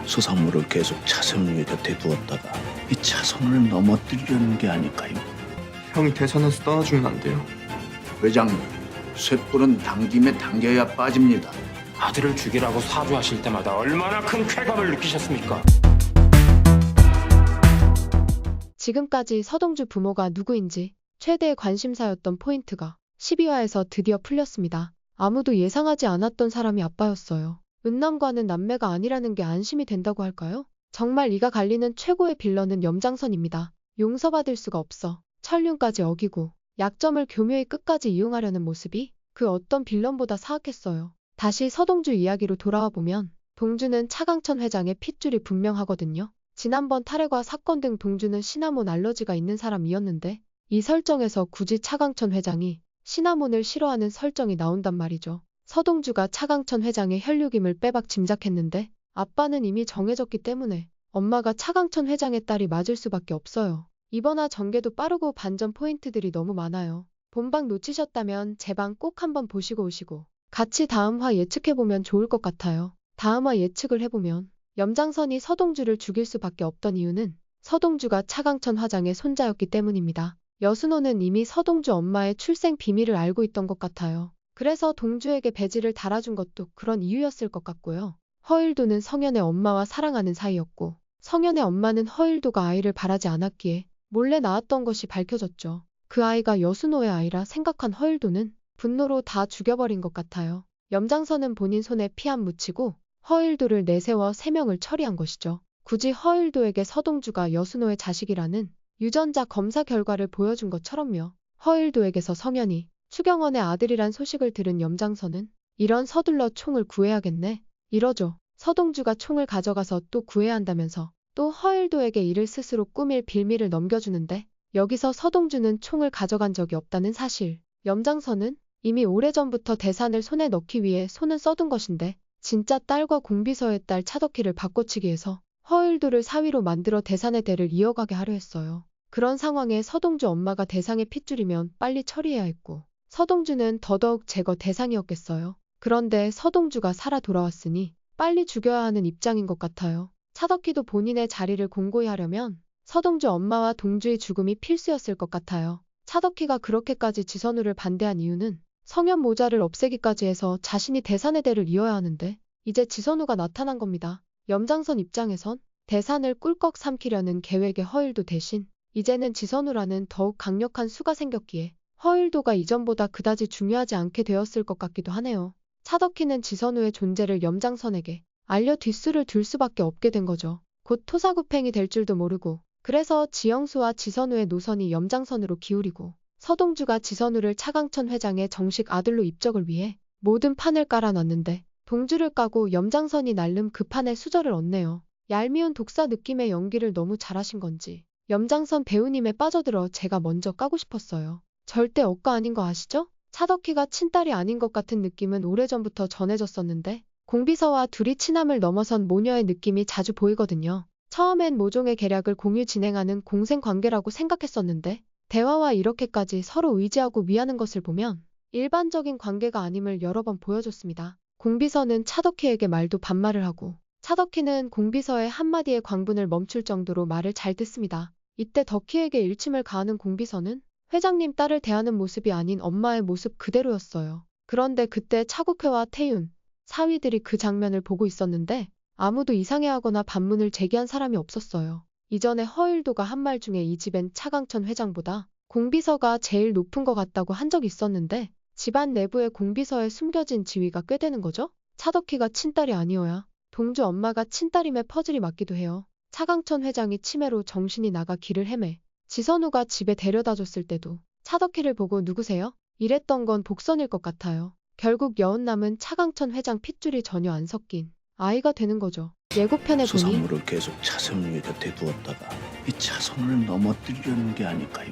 수산물을 계속 차선우의 곁에 두었다가 이 차선을 넘어뜨리려는 게 아닐까요? 형이 대선에서 떠나주면 안 돼요. 회장님, 쇳불은 당김에 당겨야 빠집니다. 아들을 죽이라고 사주하실 때마다 얼마나 큰 쾌감을 느끼셨습니까? 지금까지 서동주 부모가 누구인지 최대의 관심사였던 포인트가 12화에서 드디어 풀렸습니다. 아무도 예상하지 않았던 사람이 아빠였어요. 은남과는 남매가 아니라는 게 안심이 된다고 할까요? 정말 이가 갈리는 최고의 빌런은 염장선입니다. 용서받을 수가 없어 천륜까지 어기고 약점을 교묘히 끝까지 이용하려는 모습이 그 어떤 빌런보다 사악했어요. 다시 서동주 이야기로 돌아와 보면 동주는 차강천 회장의 핏줄이 분명하거든요. 지난번 탈핵과 사건 등 동주는 시나몬 알러지가 있는 사람이었는데 이 설정에서 굳이 차강천 회장이 시나몬을 싫어하는 설정이 나온단 말이죠. 서동주가 차강천 회장의 혈육임을 빼박 짐작했는데 아빠는 이미 정해졌기 때문에 엄마가 차강천 회장의 딸이 맞을 수밖에 없어요. 이번화 전개도 빠르고 반전 포인트들이 너무 많아요. 본방 놓치셨다면 제 방 꼭 한번 보시고 오시고 같이 다음화 예측해보면 좋을 것 같아요. 다음화 예측을 해보면 염장선이 서동주를 죽일 수밖에 없던 이유는 서동주가 차강천 화장의 손자였기 때문입니다. 여순호는 이미 서동주 엄마의 출생 비밀을 알고 있던 것 같아요. 그래서 동주에게 배지를 달아준 것도 그런 이유였을 것 같고요. 허일도는 성현의 엄마와 사랑하는 사이였고 성현의 엄마는 허일도가 아이를 바라지 않았기에 몰래 낳았던 것이 밝혀졌죠. 그 아이가 여순호의 아이라 생각한 허일도는 분노로 다 죽여버린 것 같아요. 염장선은 본인 손에 피 안 묻히고 허일도를 내세워 3명을 처리한 것이죠. 굳이 허일도에게 서동주가 여순호의 자식이라는 유전자 검사 결과를 보여준 것처럼요. 허일도에게서 성현이 추경원의 아들이란 소식을 들은 염장선은 이런 서둘러 총을 구해야겠네. 이러죠. 서동주가 총을 가져가서 또 구해야 한다면서 또 허일도에게 이를 스스로 꾸밀 빌미를 넘겨주는데 여기서 서동주는 총을 가져간 적이 없다는 사실. 염장선은 이미 오래전부터 대산을 손에 넣기 위해 손은 써둔 것인데 진짜 딸과 공비서의 딸 차덕희를 바꿔치기해서 허일도를 사위로 만들어 대산의 대를 이어가게 하려 했어요. 그런 상황에 서동주 엄마가 대상의 핏줄이면 빨리 처리해야 했고 서동주는 더더욱 제거 대상이었겠어요. 그런데 서동주가 살아 돌아왔으니 빨리 죽여야 하는 입장인 것 같아요. 차덕희도 본인의 자리를 공고히 하려면 서동주 엄마와 동주의 죽음이 필수였을 것 같아요. 차덕희가 그렇게까지 지선우를 반대한 이유는 성현 모자를 없애기까지 해서 자신이 대산의 대를 이어야 하는데 이제 지선우가 나타난 겁니다. 염장선 입장에선 대산을 꿀꺽 삼키려는 계획의 허일도 대신 이제는 지선우라는 더욱 강력한 수가 생겼기에 허일도가 이전보다 그다지 중요하지 않게 되었을 것 같기도 하네요. 차덕희는 지선우의 존재를 염장선에게 알려 뒷수를 둘 수밖에 없게 된 거죠. 곧 토사구팽이 될 줄도 모르고 그래서 지영수와 지선우의 노선이 염장선으로 기울이고 서동주가 지선우를 차강천 회장의 정식 아들로 입적을 위해 모든 판을 깔아놨는데 동주를 까고 염장선이 날름 그 판에 수저를 얻네요. 얄미운 독사 느낌의 연기를 너무 잘하신 건지 염장선 배우님에 빠져들어 제가 먼저 까고 싶었어요. 절대 억까 아닌 거 아시죠? 차덕희가 친딸이 아닌 것 같은 느낌은 오래전부터 전해졌었는데 공비서와 둘이 친함을 넘어선 모녀의 느낌이 자주 보이거든요. 처음엔 모종의 계략을 공유 진행하는 공생관계라고 생각했었는데 대화와 이렇게까지 서로 의지하고 위하는 것을 보면 일반적인 관계가 아님을 여러 번 보여줬습니다. 공비서는 차덕희에게 말도 반말을 하고 차덕희는 공비서의 한마디의 광분을 멈출 정도로 말을 잘 듣습니다. 이때 덕희에게 일침을 가하는 공비서는 회장님 딸을 대하는 모습이 아닌 엄마의 모습 그대로였어요. 그런데 그때 차국회와 태윤, 사위들이 그 장면을 보고 있었는데 아무도 이상해하거나 반문을 제기한 사람이 없었어요. 이전에 허일도가 한 말 중에 이 집엔 차강천 회장보다 공비서가 제일 높은 것 같다고 한 적이 있었는데 집안 내부에 공비서에 숨겨진 지위가 꽤 되는 거죠? 차덕희가 친딸이 아니어야 동주 엄마가 친딸임의 퍼즐이 맞기도 해요. 차강천 회장이 치매로 정신이 나가 길을 헤매 지선우가 집에 데려다줬을 때도 차덕희를 보고 누구세요? 이랬던 건 복선일 것 같아요. 결국 여운남은 차강천 회장 핏줄이 전혀 안 섞인 아이가 되는 거죠. 예고편에 보니 수산물을 계속 차선우의 곁에 두었다가 이 차선을 넘어뜨리려는 게 아닐까요?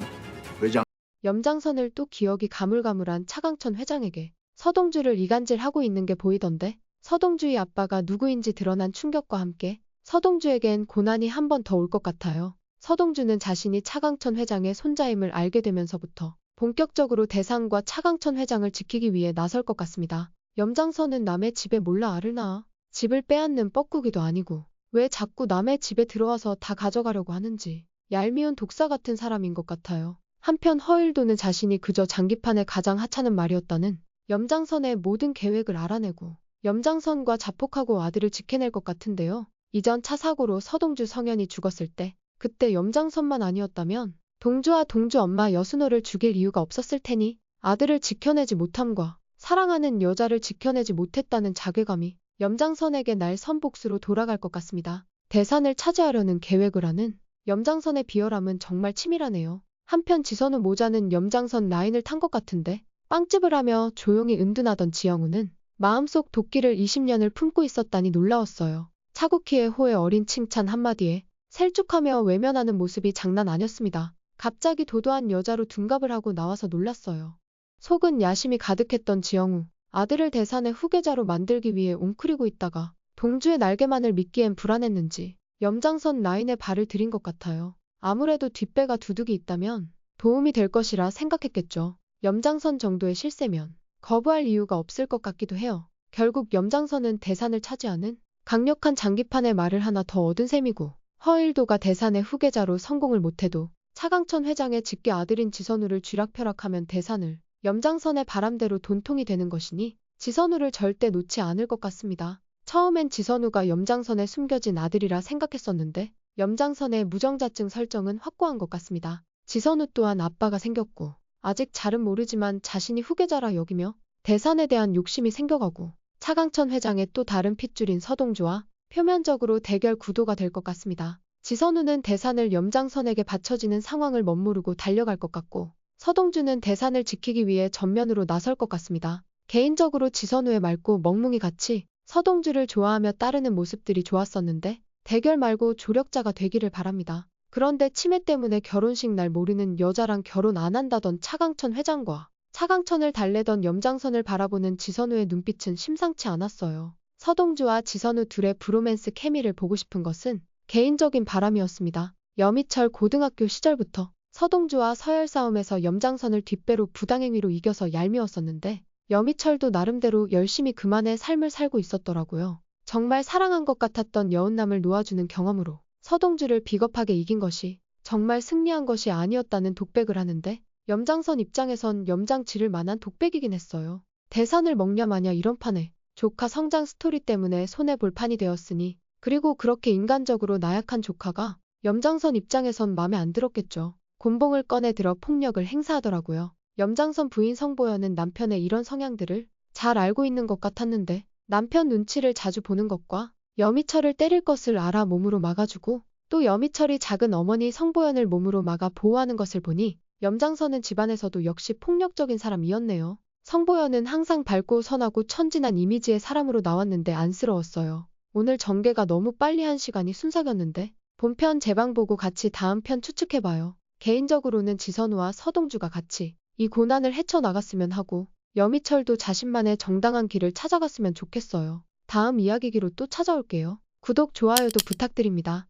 회장, 염장선을 또 기억이 가물가물한 차강천 회장에게 서동주를 이간질하고 있는 게 보이던데 서동주의 아빠가 누구인지 드러난 충격과 함께 서동주에겐 고난이 한 번 더 올 것 같아요. 서동주는 자신이 차강천 회장의 손자임을 알게 되면서부터 본격적으로 대상과 차강천 회장을 지키기 위해 나설 것 같습니다. 염장선은 남의 집에 몰라 알을 낳아 집을 빼앗는 뻐꾸기도 아니고 왜 자꾸 남의 집에 들어와서 다 가져가려고 하는지 얄미운 독사 같은 사람인 것 같아요. 한편 허일도는 자신이 그저 장기판에 가장 하찮은 말이었다는 염장선의 모든 계획을 알아내고 염장선과 자폭하고 아들을 지켜낼 것 같은데요. 이전 차 사고로 서동주 성현이 죽었을 때 그때 염장선만 아니었다면 동주와 동주 엄마 여순호를 죽일 이유가 없었을 테니 아들을 지켜내지 못함과 사랑하는 여자를 지켜내지 못했다는 자괴감이 염장선에게 날 선복수로 돌아갈 것 같습니다. 대산을 차지하려는 계획을 하는 염장선의 비열함은 정말 치밀하네요. 한편 지선우 모자는 염장선 라인을 탄 것 같은데 빵집을 하며 조용히 은둔하던 지영우는 마음속 도끼를 20년을 품고 있었다니 놀라웠어요. 차국희의 호의 어린 칭찬 한마디에 셀쭉하며 외면하는 모습이 장난 아니었습니다. 갑자기 도도한 여자로 둔갑을 하고 나와서 놀랐어요. 속은 야심이 가득했던 지영우. 아들을 대산의 후계자로 만들기 위해 웅크리고 있다가 동주의 날개만을 믿기엔 불안했는지 염장선 라인에 발을 들인 것 같아요. 아무래도 뒷배가 두둑이 있다면 도움이 될 것이라 생각했겠죠. 염장선 정도의 실세면 거부할 이유가 없을 것 같기도 해요. 결국 염장선은 대산을 차지하는 강력한 장기판의 말을 하나 더 얻은 셈이고 허일도가 대산의 후계자로 성공을 못해도 차강천 회장의 직계 아들인 지선우를 쥐락펴락하면 대산을 염장선의 바람대로 돈통이 되는 것이니 지선우를 절대 놓지 않을 것 같습니다. 처음엔 지선우가 염장선에 숨겨진 아들이라 생각했었는데 염장선의 무정자증 설정은 확고한 것 같습니다. 지선우 또한 아빠가 생겼고 아직 잘은 모르지만 자신이 후계자라 여기며 대산에 대한 욕심이 생겨가고 차강천 회장의 또 다른 핏줄인 서동주와 표면적으로 대결 구도가 될 것 같습니다. 지선우는 대산을 염장선에게 바쳐지는 상황을 멋모르고 달려갈 것 같고 서동주는 대산을 지키기 위해 전면으로 나설 것 같습니다. 개인적으로 지선우의 맑고 멍뭉이 같이 서동주를 좋아하며 따르는 모습들이 좋았었는데 대결 말고 조력자가 되기를 바랍니다. 그런데 치매 때문에 결혼식 날 모르는 여자랑 결혼 안 한다던 차강천 회장과 차강천을 달래던 염장선을 바라보는 지선우의 눈빛은 심상치 않았어요. 서동주와 지선우 둘의 브로맨스 케미를 보고 싶은 것은 개인적인 바람이었습니다. 여미철 고등학교 시절부터 서동주와 서열 싸움에서 염장선을 뒷배로 부당행위로 이겨서 얄미웠었는데 여미철도 나름대로 열심히 그만의 삶을 살고 있었더라고요. 정말 사랑한 것 같았던 여운남을 놓아주는 경험으로 서동주를 비겁하게 이긴 것이 정말 승리한 것이 아니었다는 독백을 하는데 염장선 입장에선 염장 지를 만한 독백이긴 했어요. 대산을 먹냐 마냐 이런 판에 조카 성장 스토리 때문에 손해볼 판이 되었으니 그리고 그렇게 인간적으로 나약한 조카가 염장선 입장에선 맘에 안 들었겠죠. 곤봉을 꺼내 들어 폭력을 행사하더라고요. 염장선 부인 성보연은 남편의 이런 성향들을 잘 알고 있는 것 같았는데 남편 눈치를 자주 보는 것과 여미철을 때릴 것을 알아 몸으로 막아주고 또 여미철이 작은 어머니 성보연을 몸으로 막아 보호하는 것을 보니 염장선은 집안에서도 역시 폭력적인 사람이었네요. 성보연은 항상 밝고 선하고 천진한 이미지의 사람으로 나왔는데 안쓰러웠어요. 오늘 전개가 너무 빨리 한 시간이 순삭이었는데 본편 재방 보고 같이 다음 편 추측해봐요. 개인적으로는 지선우와 서동주가 같이 이 고난을 헤쳐나갔으면 하고 여미철도 자신만의 정당한 길을 찾아갔으면 좋겠어요. 다음 이야기기로 또 찾아올게요. 구독, 좋아요도 부탁드립니다.